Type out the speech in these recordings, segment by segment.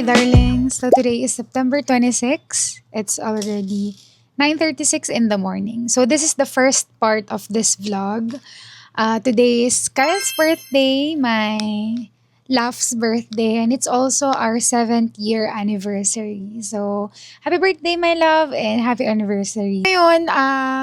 darlings. So today is September 26. It's already 9:36 in the morning. So this is the first part of this vlog. Today is Kyle's birthday, my Laugh's birthday, and it's also our 7th year anniversary. So, happy birthday, my love, and happy anniversary. Ngayon,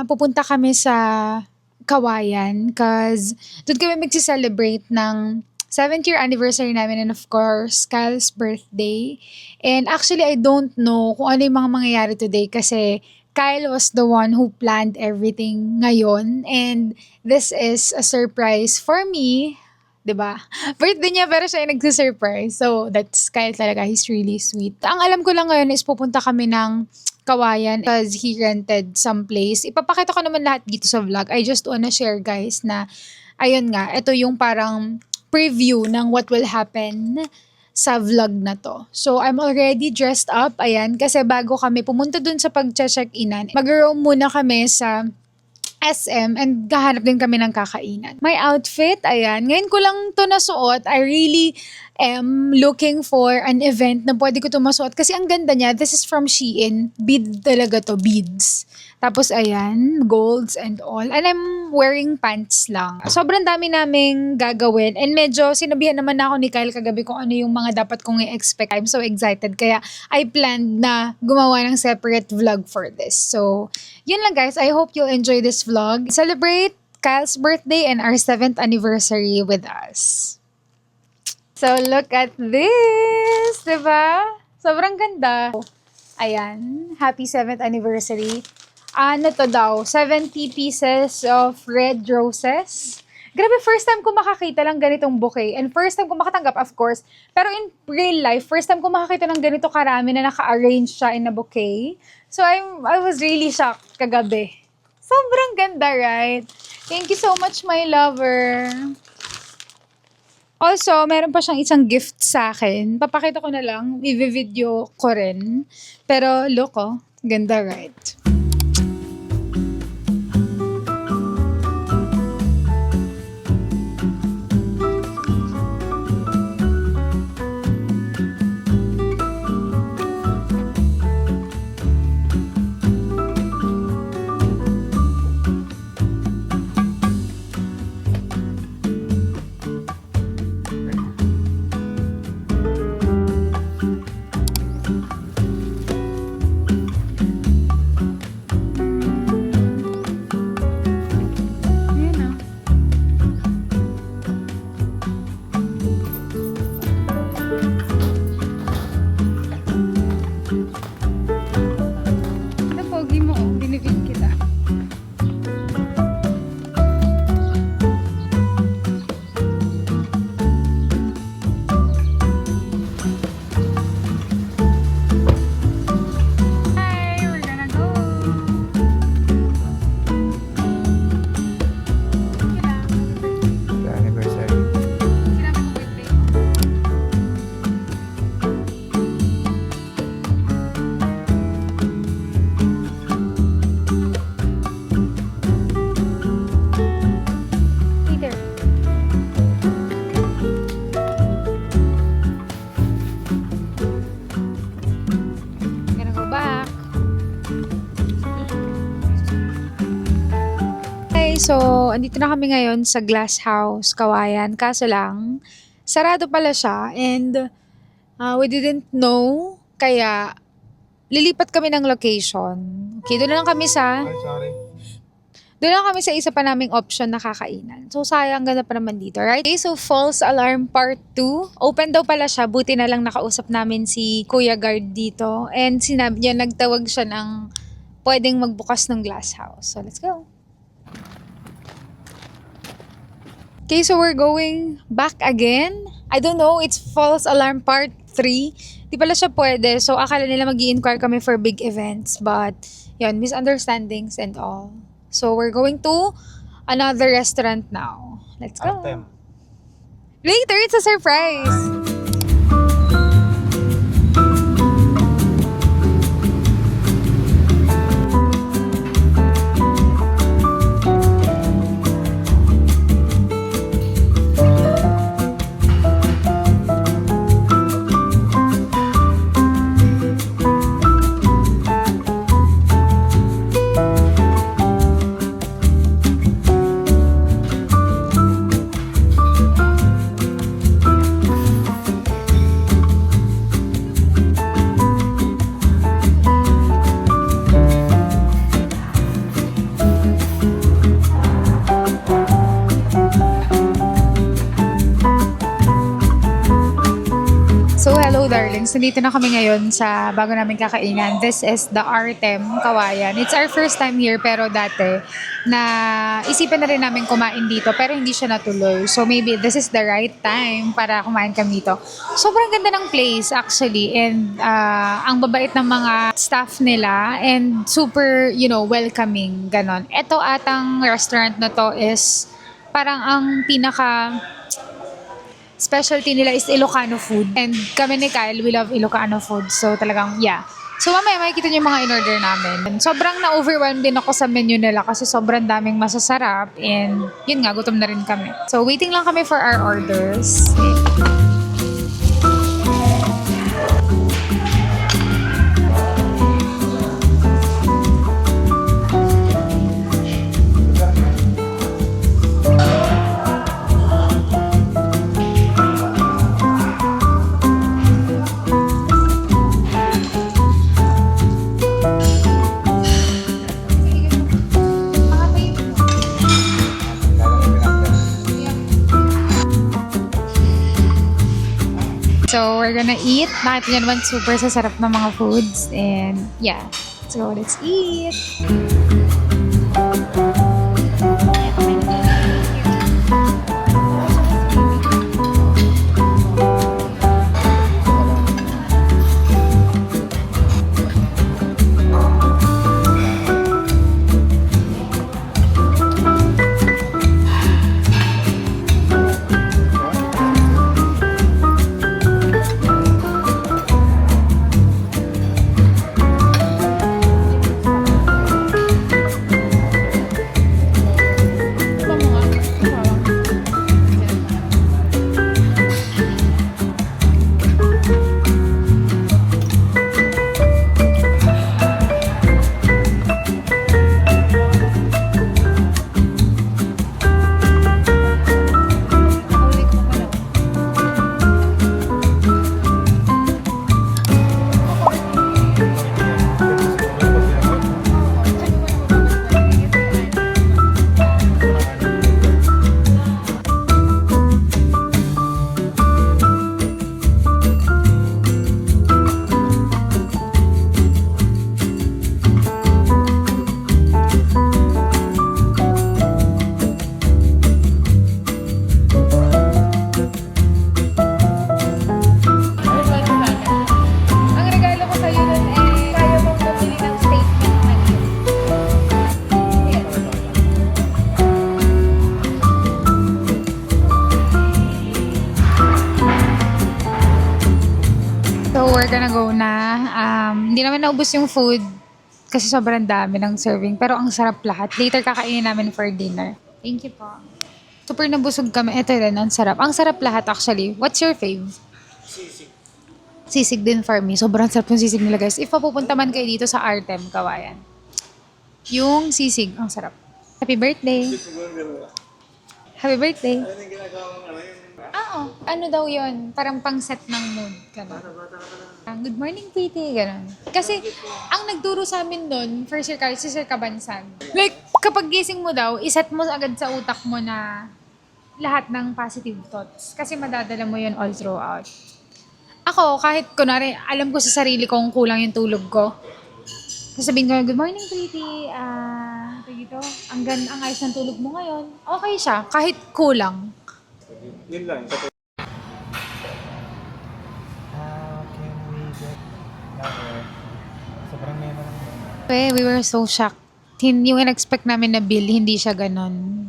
pupunta kami sa Kawayan because doon kami magsi-celebrate ng 7th year anniversary namin and of course, Kyle's birthday. And actually, I don't know kung ano yung mga mangyayari today kasi Kyle was the one who planned everything ngayon and this is a surprise for me. 'Di ba? Birthday niya pero siya yung nagsi-surprise. So, that's Kyle talaga. He's really sweet. Ang alam ko lang ngayon is pupunta kami ng Kawayan because he rented some place. Ipapakita ko naman lahat dito sa vlog. I just wanna share guys na ayun nga, ito yung parang preview ng what will happen sa vlog na to. So, I'm already dressed up. Ayan, kasi bago kami pumunta dun sa pag-check-inan, mag-roam muna kami sa SM and gahanap din kami ng kakainan. My outfit, ayan. Ngayon ko lang to nasuot. I really am looking for an event na pwede ko to masuot. Kasi ang ganda niya. This is from Shein. Bead talaga to. Beads. Tapos ayan, golds and all. And I'm wearing pants lang. Sobrang dami naming gagawin. And medyo sinabihan naman ako ni Kyle kagabi kung ano yung mga dapat kong i-expect. I'm so excited. Kaya I planned na gumawa ng separate vlog for this. So, yun lang guys. I hope you'll enjoy this vlog. Celebrate Kyle's birthday and our 7th anniversary with us. So, look at this! Diba? Sobrang ganda. Ayan. Happy 7th anniversary. Ano to daw? 70 pieces of red roses. Grabe, first time ko makakita ng ganitong bouquet. And first time ko makatanggap, of course. Pero in real life, first time ko makakita ng ganito karami na naka-arrange siya in a bouquet. So, I was really shocked kagabi. Sobrang ganda, right? Thank you so much, my lover. Also, meron pa siyang isang gift sa akin. Papakita ko na lang. I-video ko rin. Pero, look, oh. Ganda, right? So, andito na kami ngayon sa Glass House, Kawayan. Kaso lang, sarado pala siya and we didn't know. Kaya, lilipat kami ng location. Okay, doon na lang kami sa... Doon lang kami sa isa pa naming option na kakainan. So, sayang, ganda pa naman dito, right? Okay, so false alarm part 2. Open daw pala siya. Buti na lang nakausap namin si Kuya Guard dito. And sinabi niya, nagtawag siya ng pwedeng magbukas ng Glass House. So, let's go. Okay, so we're going back again. I don't know, it's false alarm part 3. Di pala siya pwede. So, akala nila mag-i-inquire kami for big events. But, yun, misunderstandings and all. So, we're going to another restaurant now. Let's go. Artem. Later, it's a surprise. friends, nandito na kami ngayon sa bago namin kakainan. This is the Artem Kawayan. It's our first time here pero dati na isipan na rin namin kumain dito pero hindi siya natuloy. So maybe this is the right time para kumain kami dito. Sobrang ganda ng place actually and ang babait ng mga staff nila and super, welcoming, ganon. Ito atang restaurant na to is parang ang pinaka specialty nila is Ilocano food. And kami ni Kyle, we love Ilocano food. So talagang, yeah. So mamaya makikita niyo yung mga in-order namin. Sobrang na-overwhelmed din ako sa menu nila kasi sobrang daming masasarap. And yun nga, gutom na rin kami. So waiting lang kami for our orders. So, we're gonna eat. Nakita nyo naman, super sasarap ng mga foods. And, yeah. So, let's eat! So, we're gonna go na. Hindi naman naubos yung food kasi sobrang dami ng serving. Pero ang sarap lahat. Later kakainin namin for dinner. Thank you po. Super nabusog kami. Ito rin, ang sarap. Ang sarap lahat actually. What's your fave? Sisig. Sisig din for me. Sobrang sarap yung sisig nila guys. If mapupunta man kayo dito sa Artem, Kawayan. Yung sisig, ang sarap. Happy birthday. Happy birthday. Ano daw yun? Parang pang-set ng mood. Ganun. Good morning, Pretty. Ganun. Kasi, ang nagturo sa amin doon, first year college, si Sir Kabansag. Like, kapag gising mo daw, iset mo agad sa utak mo na lahat ng positive thoughts. Kasi madadala mo yun all throughout. Ako, kahit kunwari, alam ko sa sarili kong kulang yung tulog ko. Sasabihin ko, good morning, Pretty. Dito, ang ayos ng tulog mo ngayon. Okay siya, kahit kulang. Yun lang. Can we get number? Sobrang memo lang. We were so shocked. Yung in-expect namin na bill, hindi siya ganon.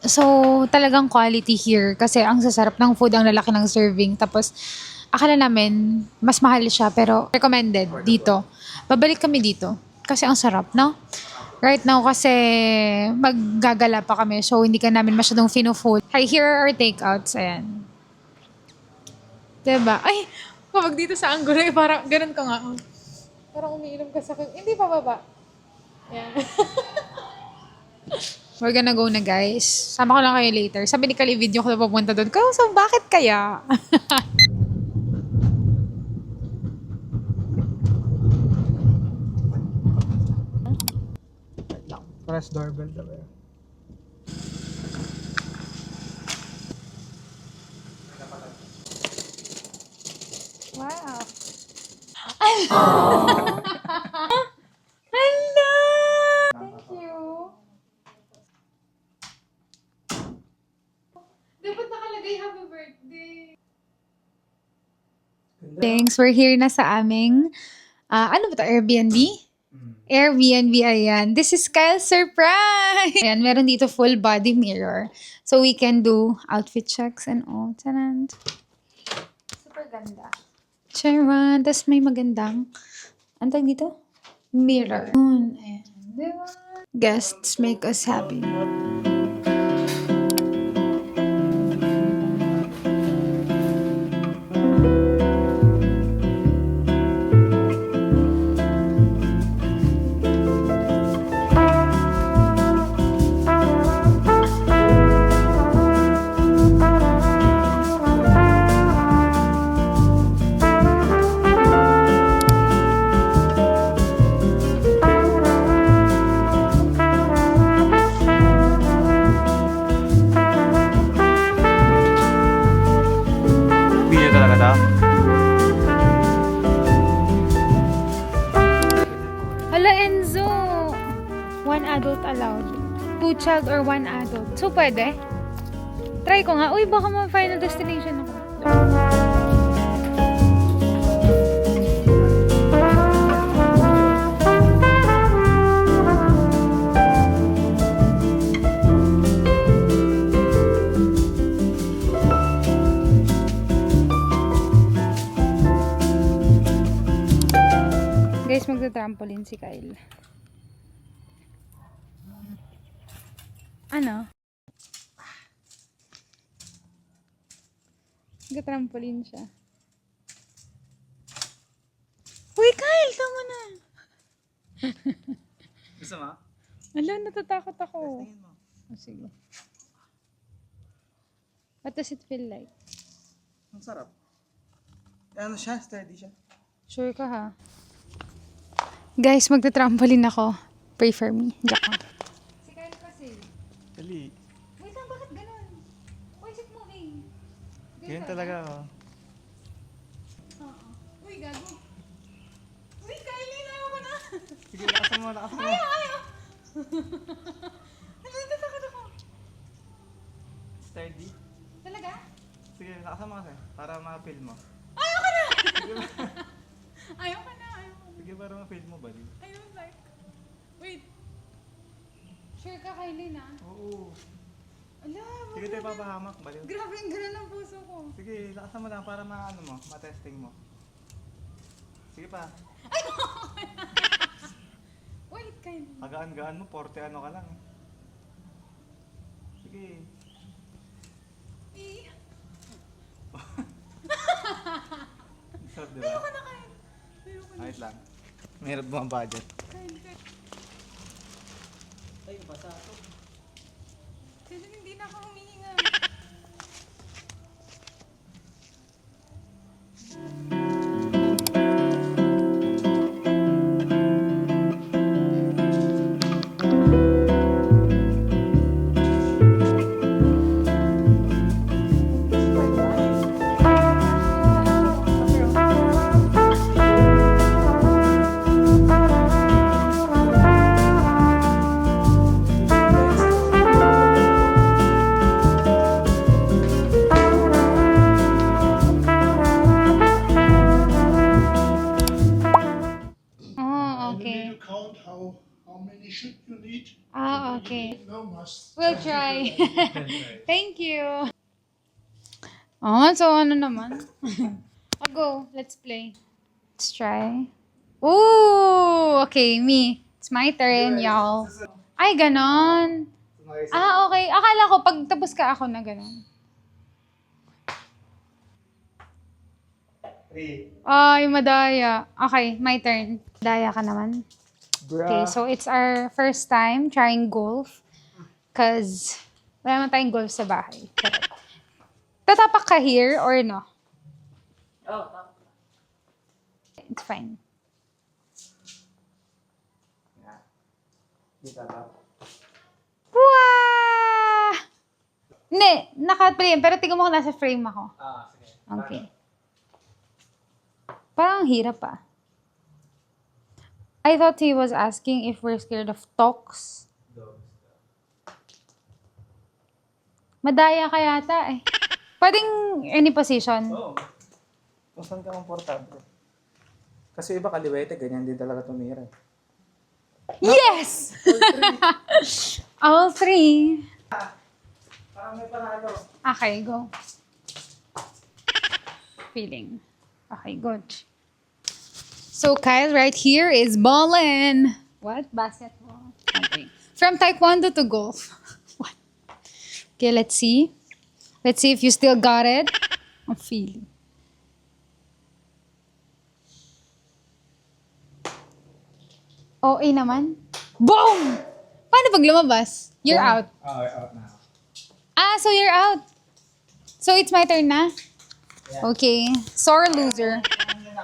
So, talagang quality here. Kasi ang sasarap ng food, ang lalaki ng serving. Tapos, akala namin, mas mahal siya. Pero, recommended dito. Babalik kami dito. Kasi ang sarap, no? Right now kasi maggagala pa kami so hindi ka namin masyadong fino-food. Hi, here are our takeouts. Ayan. Diba? Ay, kapag dito sa angulo, parang ganun ka nga. Parang umiinom ka sa... Hindi pa baba. Ayan. We're gonna go na guys. Sama ko lang kayo later. Sabi ni Kali, video ko na papunta doon. So, bakit kaya? Press doorbell daw eh. Wow. Hello! Thank you. Dapat nakalagay happy birthday. Thanks. We're here na sa aming, ano ba to? Airbnb? Airbnb, ayan. This is Kyle's surprise! Ayan, meron dito full body mirror. So we can do outfit checks and all. Tanan. Super ganda. Charan. Tapos may magandang, ano tawag dito? Mirror. Ayan. Diba? Guests make us happy. Video talaga daw. Hala, Enzo! One adult allowed. Two child or one adult. So, pwede? Try ko nga. Uy, baka ma-final destination ako. Guys, magta-trampoline si Kyle. Ano? Magta-trampoline siya. Uy, Kyle! Tama na! Gusto mo? Ala, natatakot ako. Tingin mo. Oh, sige. What does it feel like? Ang sarap. Ano siya? Sturdy siya. Sure ka ha? Guys, magta-trampoline ako. Pray for me. Diyak lang. Si Kyle kasi. Dali. Wait lang, bakit ganun? Why is it moving? Ganyan talaga oh. Uy, gago. Uy, Kyle, inawa ko na. Sige, lakasan mo, lakasan mo. Ayaw! Natatakot ako. Sturdy. Talaga? Sige, lakasan mo kasi. Para ma-feel mo. Ayaw ka na! Sige, Ayaw ka na, ayaw ka na. sige para ma-feel mo, bali. I don't like. Wait. Sure ka, Kylie na? Oo. Ala, Sige tayo papahamak, bali. grabe ang gano'n ng puso ko. Sige, lakasan mo lang para ma-ano mo, ma-testing mo. Sige pa. Wait, Kylie. Pagaan-gaan mo, 40 ano ka lang. Sige. Eh, Sarap, diba? ayoko na, Kylie. Ayoko na. Ayos lang. Mahirap mga budget. Kylie, Kylie. Ay, basa to. Kylie, hindi na ako humihinga. Oh, And you okay. need to count how many should you need. Ah, okay. No must. We'll try. Thank you. Oh, so ano naman? Go, let's play. Let's try. Ooh, okay, me. It's my turn, y'all. Ay, ganon. Ah, okay. Akala ko pag tapos ka ako na ganon. Ay, madaya. Okay, my turn. Daya ka naman. Okay, so it's our first time trying golf. Cause wala naman tayong golf sa bahay. Correct. Tatapak ka here or no? Oh, It's fine. Kita ba? Wow! Hindi, naka-frame. Pero tignan mo kung nasa frame ako. Ah, sige. Okay. Parang ang hirap ah. I thought he was asking if we're scared of talks. Dogs. Madaya ka yata eh. Pwedeng any position. Oo. Kung saan ka komportable. Kasi iba kaliwete, ganyan din talaga tumira. Yes! All three. Parang may panalo. Okay, go. Feeling. Okay, good. So Kyle right here is ballin'. What? Basketball. Okay. From taekwondo to golf. What? Okay, let's see. Let's see if you still got it. I'm feeling. OA naman. Boom! Paano pag lumabas? You're out. Oo, out na ako. Ah, so you're out. So it's my turn na? Yeah. Okay. Sore loser.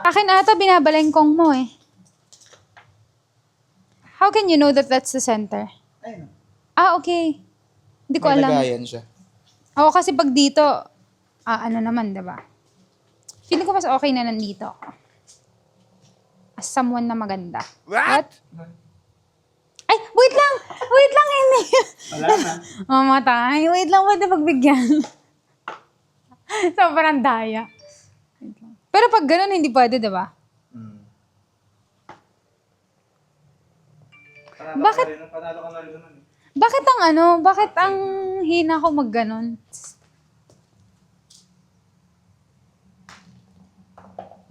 Akin ata binabalengkong mo eh. How can you know that that's the center? Ayun. Ah, okay. Hindi ko May alam. lagayan siya. Oo, kasi pag dito, ano naman, diba? Feeling ko mas okay na nandito ako. As someone na maganda. What? Ay, wait lang! Wait lang, hindi. Wala na. Mamatay. Wait lang, pwede pagbigyan. Sobrang daya. Wait lang. Pero pag ganun, hindi pwede, diba? Bakit? Panalo ka na rin naman eh. Bakit ang hina ko magganon?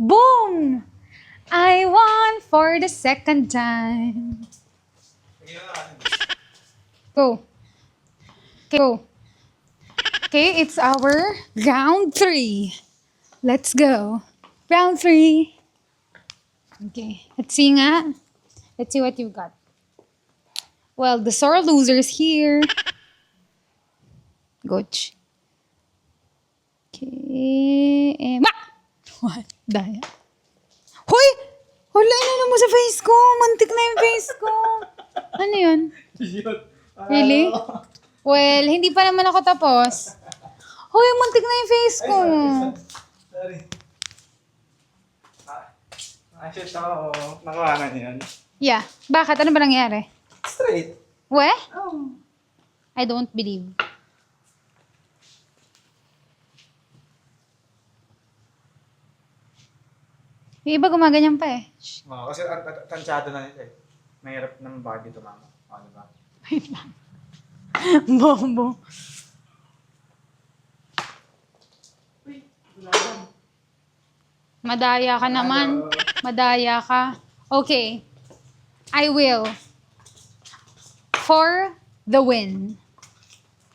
Boom! I won for the second time. Sige na natin. Go. Okay, go. Okay, it's our round 3. Let's go. Round 3. Okay, let's see nga. Let's see what you got. Well, the sore loser's here. Goch. Okay. What? Daya. Hoy! Wala na mo sa face ko. Mantik na yung face ko. Ano yun? Really? Well, hindi pa naman ako tapos. Hoy, mantik na yung face ko. Sorry. Shoot ako. Nakuha na niyan. Yeah. Bakit? Ano ba nangyari? Straight. We? Oh. I don't believe. Yung iba gumaganyan pa eh. Shh. Oo, kasi tansyado na nito eh. Mahirap ng body tumama. O, diba? Wait lang. Bobo. Madaya ka naman. Madaya ka. Okay. I will. For the win.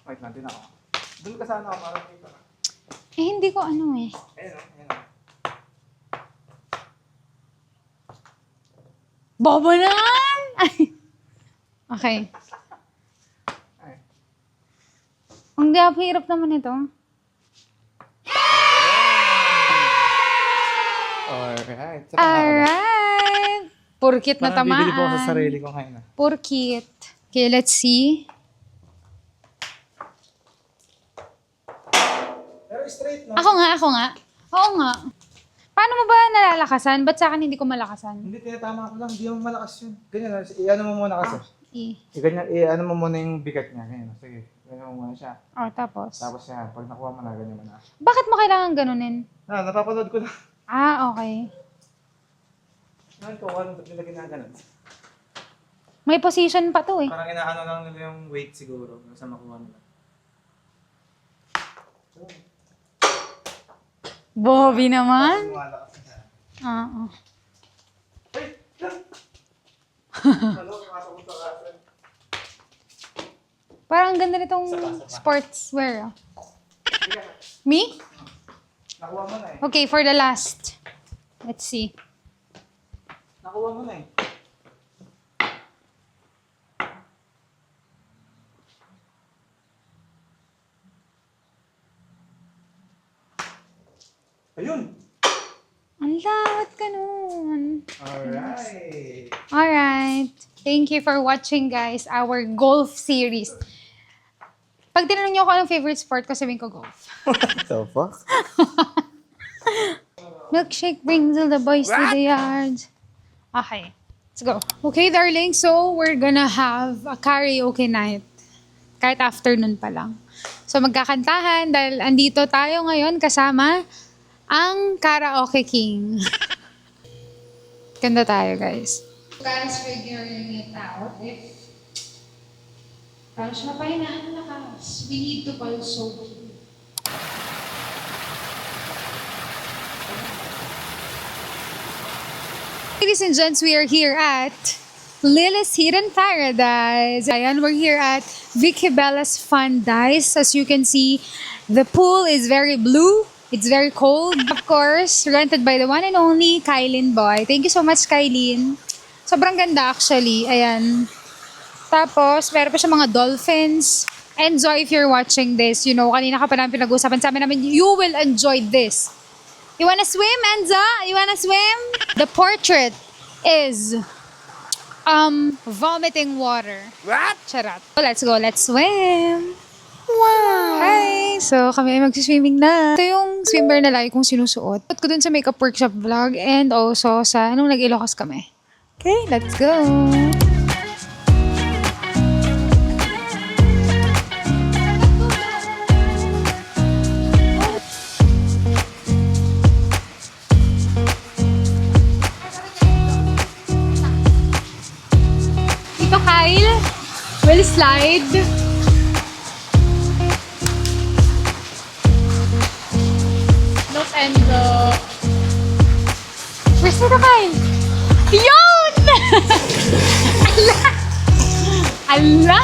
Wait, natin ako. Doon ka sana ako para dito. Eh, hindi ko ano eh. Ayun o, ayun o. Bobo naman! Ay. Okay. Ay. Ang hirap naman ito. Alright. Alright. Purkit na Parang bibili po ako sa tamaan. sarili ko ngayon. Purkit. Okay, let's see. Pero straight, no? Ako nga. Oo nga. Paano mo ba nalalakasan? Ba't sa akin hindi ko malakasan? Hindi, tinatama ko lang. Hindi mo malakas yun. Ganyan, i-ano mo muna kasi. Eh. I-ganyan, i-ano mo muna yung bigat niya. Ganyan, sige. Ganyan mo muna siya. Oh, tapos? Tapos yan, pag nakuha mo na, ganyan mo na. Bakit mo kailangan ganunin? Napapanood ko na. Ah, okay. Ngayon ko, ano nila ginaganon. May position pa to eh. Parang inaano lang nila yung weight siguro. Sa makuha nila. Bobby naman. Malakas na. Oo. Hey! Ano, pumasok ko sa kasan. Parang ang ganda nitong sportswear. Me? Nakuha mo na eh. Okay, for the last. Let's see. Nakuha mo na eh. Ayun! Ang lawat ka nun. Alright! Alright. Thank you for watching, guys, our golf series. Pag tinanong niyo ako anong favorite sport ko, sabihin ko golf. What the fuck? Milkshake brings all the boys to the yard. Okay. Let's go. Okay, darling. So, we're gonna have a karaoke night. Kahit afternoon pa lang. So, magkakantahan dahil andito tayo ngayon kasama ang Karaoke King. Ganda tayo, guys. Guys, figuring it out. If para siya pa ang lakas, we need to also. Ladies and gents, we are here at Lily's Hidden Paradise. Ayan, we're here at Vicky Bella's Fun Dice. As you can see, the pool is very blue. It's very cold. Of course, rented by the one and only Kylin Boy. Thank you so much, Kylin. Sobrang ganda actually. Ayan. Tapos, meron pa siya mga dolphins. Enjoy if you're watching this. You know, kanina ka pa namin pinag-usapan sa amin, you will enjoy this. You wanna swim, Enza? You wanna swim? The portrait is vomiting water. What? Charot. So, let's go. Let's swim. Wow! Hi! So, kami ay mag-swimming na. Ito yung swimwear na lagi kong sinusuot. Put ko dun sa makeup workshop vlog and also sa nung nag-Ilocos kami. Okay, let's go! Ito, Kyle, will slide. Look and look. Where's the Kyle? Yun! Ala! Ala!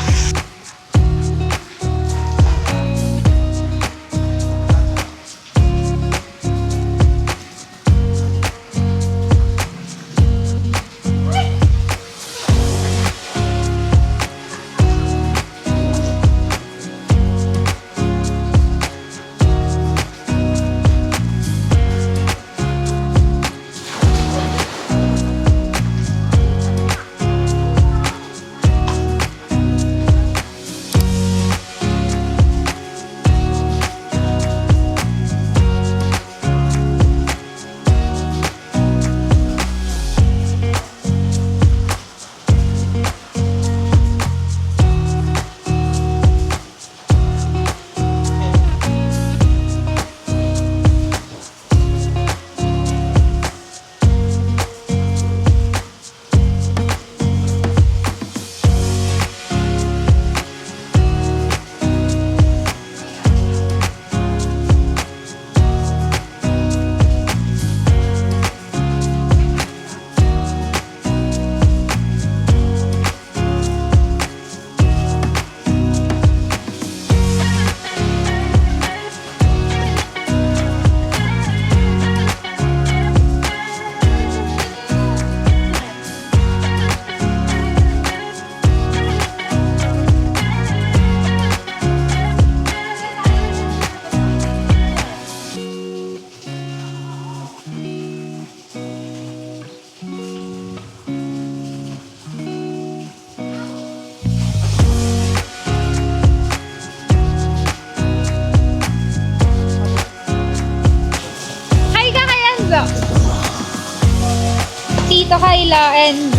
Tito Kayla and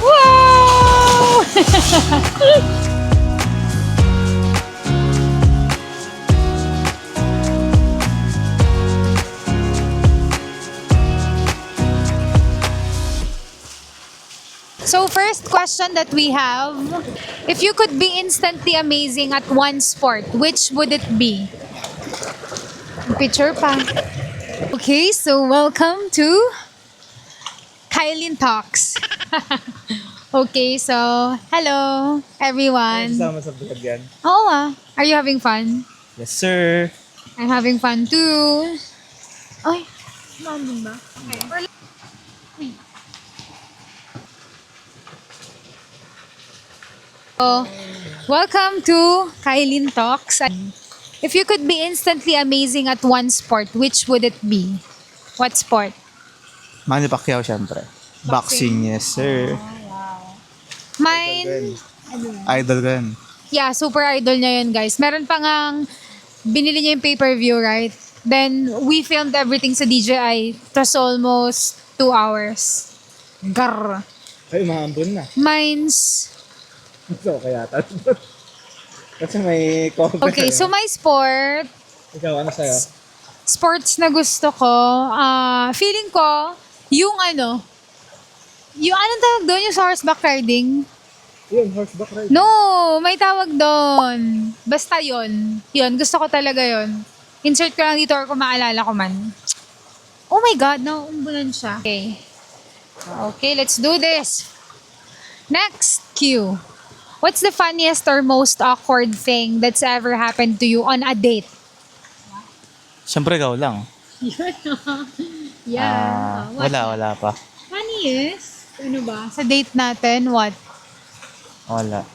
wow! So first question that we have, if you could be instantly amazing at one sport, which would it be? Picture pa. Okay, so welcome to Kylin Talks. Okay, so hello everyone. Kasama sa vlog yan. Oo Are you having fun? Yes, sir. I'm having fun too. Ay, mami ba? Okay. So, welcome to Kylin Talks. If you could be instantly amazing at one sport, which would it be? What sport? Manny Pacquiao, syempre. Boxing, yes, sir. Mine, Idol rin. yeah, super idol niya yun, guys. Meron pa ngang, binili niya yung pay-per-view, right? Then, we filmed everything sa DJI. It was almost 2 hours. Gar. Ay, umaambon na. Mine's... So, kaya kasi may cover. Okay, so my sport, Ikaw, ano sa'yo? sports na gusto ko, feeling ko, yung ano, yung anong tawag doon, yung sa horseback riding? Yun, horseback ride. No, may tawag doon. Basta yon. Yun, gusto ko talaga yon. Insert ko lang dito or kung maalala ko man. Oh my God, nauumbulan siya. Okay. Okay, let's do this. Next, Q. What's the funniest or most awkward thing that's ever happened to you on a date? Siyempre, ikaw lang. Yeah. Wala pa. Funniest? Ano ba? Sa date natin, what? Wala.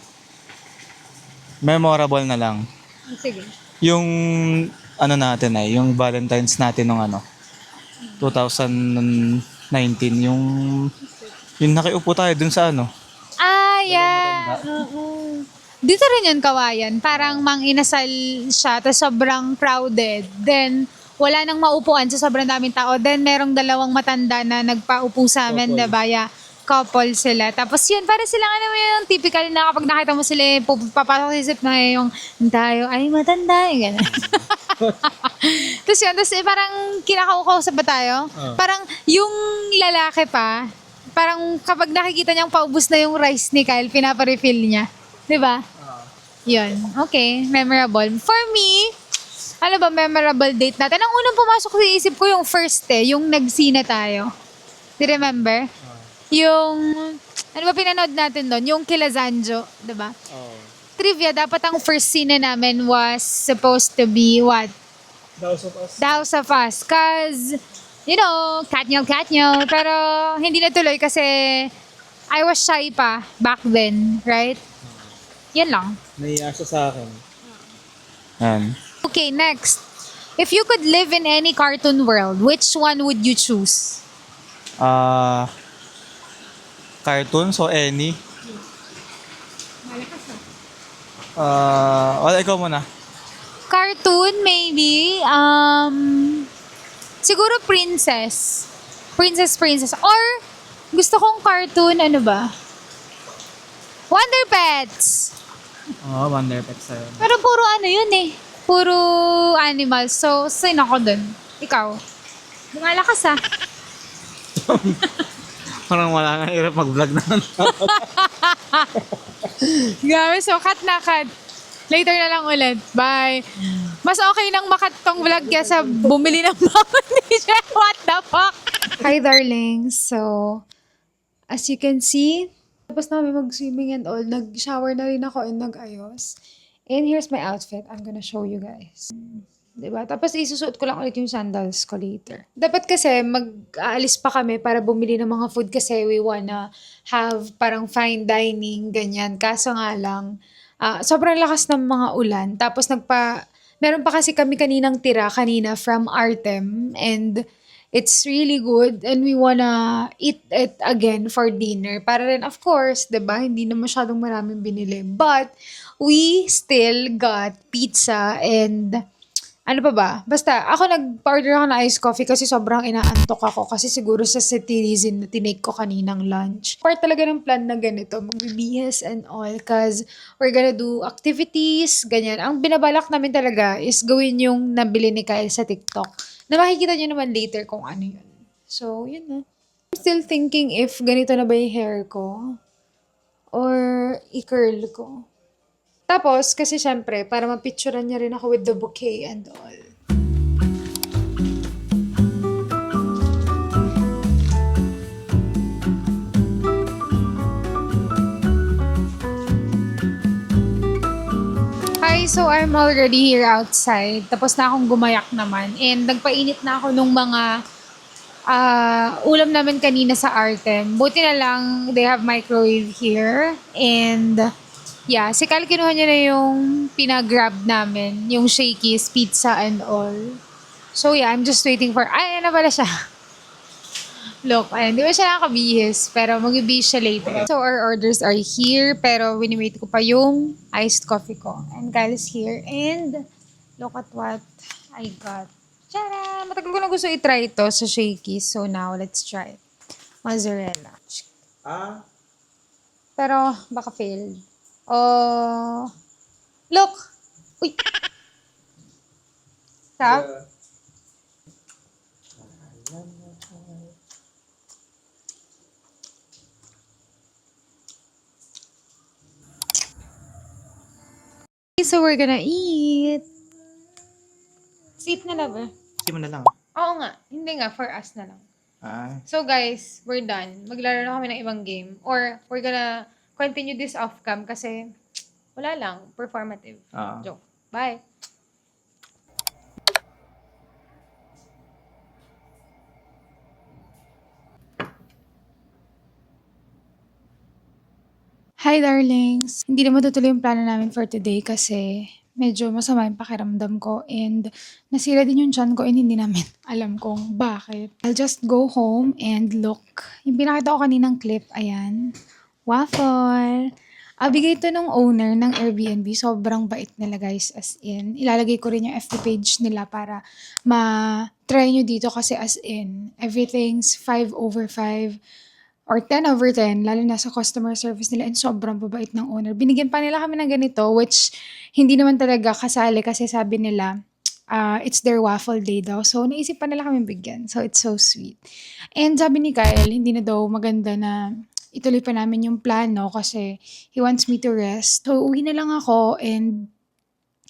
Memorable na lang. Sige. Yung, ano natin yung Valentine's natin nung 2019, yung nakiupo tayo dun sa Yeah. Oo. Dito rin yun, Kawayan. Parang mang-inasal siya, tapos sobrang crowded. Then, wala nang maupuan sa sobrang daming tao. Then, merong dalawang matanda na nagpaupo sa amin, Couple. diba? Yeah. Couple sila. Tapos yun, para silang yung typical na kapag nakita mo sila, papasok sa isip na yung tayo, ay matanda, yung gano'n. Tapos yun, parang kinakausap ba tayo? Parang yung lalaki pa, parang kapag nakikita niyang paubos na yung rice ni Kyle, pinapa-refill niya. Diba? Yun. Okay. Memorable. For me, ano ba memorable date natin? Ang unang pumasok sa isip ko yung first yung nagsina tayo. Do you remember? Yung, ano ba pinanood natin doon? Yung kila Zanjo. Diba? Trivia, dapat ang first scene namin was supposed to be what? The House of Us. Cause, you know, Katnyo. Pero, hindi natuloy kasi I was shy pa back then, right? Yan lang. Naiya siya sa akin. Yan. Okay, next. If you could live in any cartoon world, which one would you choose? Cartoon, so any. Wala, ikaw muna. Cartoon, maybe. Siguro princess. Princess. Or, gusto kong cartoon, ano ba? Wonder Pets. Wonder Pets sa'yo. Pero puro ano yun Puro animals. So, sino ako dun? Ikaw. Lumalakas Parang wala nga hirap mag-vlog na. Grabe, so cut na cut. Later na lang ulit. Bye. Mas okay nang makat tong vlog kesa bumili ng bawang ni Jeff. What the fuck? Hi, darlings. So, as you can see, tapos namin mag-swimming and all. Nag-shower na rin ako and nag-ayos. And here's my outfit. I'm gonna show you guys. Diba? Tapos isusuot ko lang ulit yung sandals ko later. Dapat kasi mag-aalis pa kami para bumili ng mga food kasi we wanna have parang fine dining, ganyan. Kaso nga lang, sobrang lakas ng mga ulan. Tapos meron pa kasi kami kaninang tira kanina from Artem and it's really good and we wanna eat it again for dinner. Para rin, of course, diba? Hindi na masyadong maraming binili. But, we still got pizza and ano pa ba? Basta, ako nag-order ako ng iced coffee kasi sobrang inaantok ako kasi siguro sa citizen na tinake ko kaninang lunch. Part talaga ng plan na ganito, magbibihis and all cause we're gonna do activities, ganyan. Ang binabalak namin talaga is gawin yung nabili ni Kyle sa TikTok na makikita nyo naman later kung ano yun. So, yun na. I'm still thinking if ganito na ba yung hair ko or i-curl ko. Tapos, kasi syempre, para mapicturean niya rin ako with the bouquet and all. Hi, so I'm already here outside. Tapos na akong gumayak naman. And nagpainit na ako nung mga ulam namin kanina sa Artem. Buti na lang, they have microwave here. And yeah, si Kyle kinuha niya na yung pinagrab namin, yung Shakey's pizza and all. So yeah, I'm just waiting for, ayan na pala siya. Look, ayan, di ba siya nakakabihis, pero mag-ibihis siya later. So our orders are here, pero wini-wait ko pa yung iced coffee ko. And Kyle is here, and look at what I got. Tara! Matagal ko na gusto i-try ito sa Shakey's, so now let's try it. mozzarella. Ah, Pero, baka failed. Oh, look! Uy! Sarap. So, we're gonna eat. Sweet na lover. Sige mo na lang. Oo nga. Hindi nga, for us na lang. Ah, So guys, we're done. Maglaro na kami ng ibang game. Or we're gonna continue this off-cam kasi wala lang. Performative. ah. Joke. Bye. Hi darlings! Hindi na matutuloy yung plano namin for today kasi medyo masama yung pakiramdam ko and nasira din yung tiyan ko and hindi namin alam kung bakit. I'll just go home and look. Yung pinakita ko kaninang clip, ayan. Waffle! Bigay ito ng owner ng Airbnb. Sobrang bait nila guys, as in. Ilalagay ko rin yung FB page nila para ma-try nyo dito kasi as in, everything's 5/5 or 10/10, lalo na sa customer service nila and sobrang babait ng owner. Binigyan pa nila kami ng ganito, which hindi naman talaga kasali kasi sabi nila, it's their waffle day daw. So, naisip pa nila kami bigyan. So, it's so sweet. And sabi ni Kyle, hindi na daw maganda na ituloy pa namin yung plano kasi he wants me to rest. So, uwi na lang ako and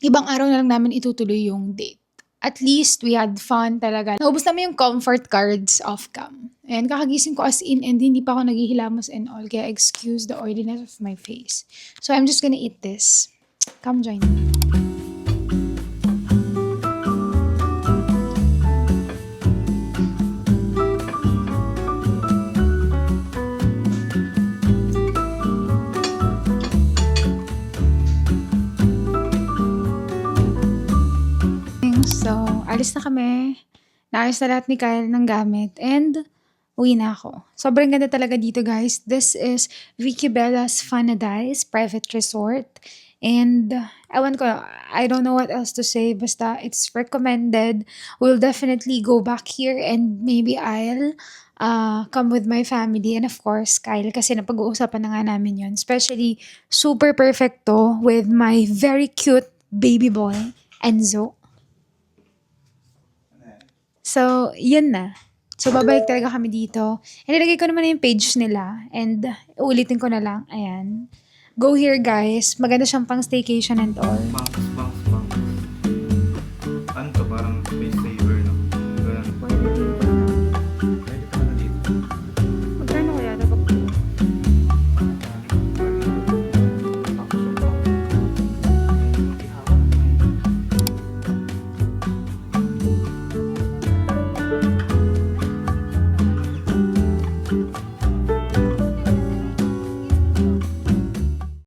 ibang araw na lang namin itutuloy yung date. At least, we had fun talaga. Naubos namin yung comfort cards off-cam. And kakagising ko as in and hindi pa ako naghihilamos and all. Kaya excuse the oiliness of my face. So, I'm just gonna eat this. Come join me. So, alis na kami. Naayos na lahat ni Kyle ng gamit. And, uwi na ako. Sobrang ganda talaga dito, guys. This is Vicky Bella's Fanadize Private Resort. And, ewan ko, I don't know what else to say. Basta, it's recommended. We'll definitely go back here and maybe I'll come with my family. And of course, Kyle, kasi napag-uusapan na nga namin yun. Especially, super perfecto with my very cute baby boy, Enzo. So, yun na. So, babalik talaga kami dito. And ilagay ko naman na yung page nila. And, ulitin ko na lang. Ayan. Go here, guys. Maganda siyang pang staycation and all. Bangs. Ano to? Parang may flavor, no? Ganun. Pwede ka na dito. Magkano kaya ito pag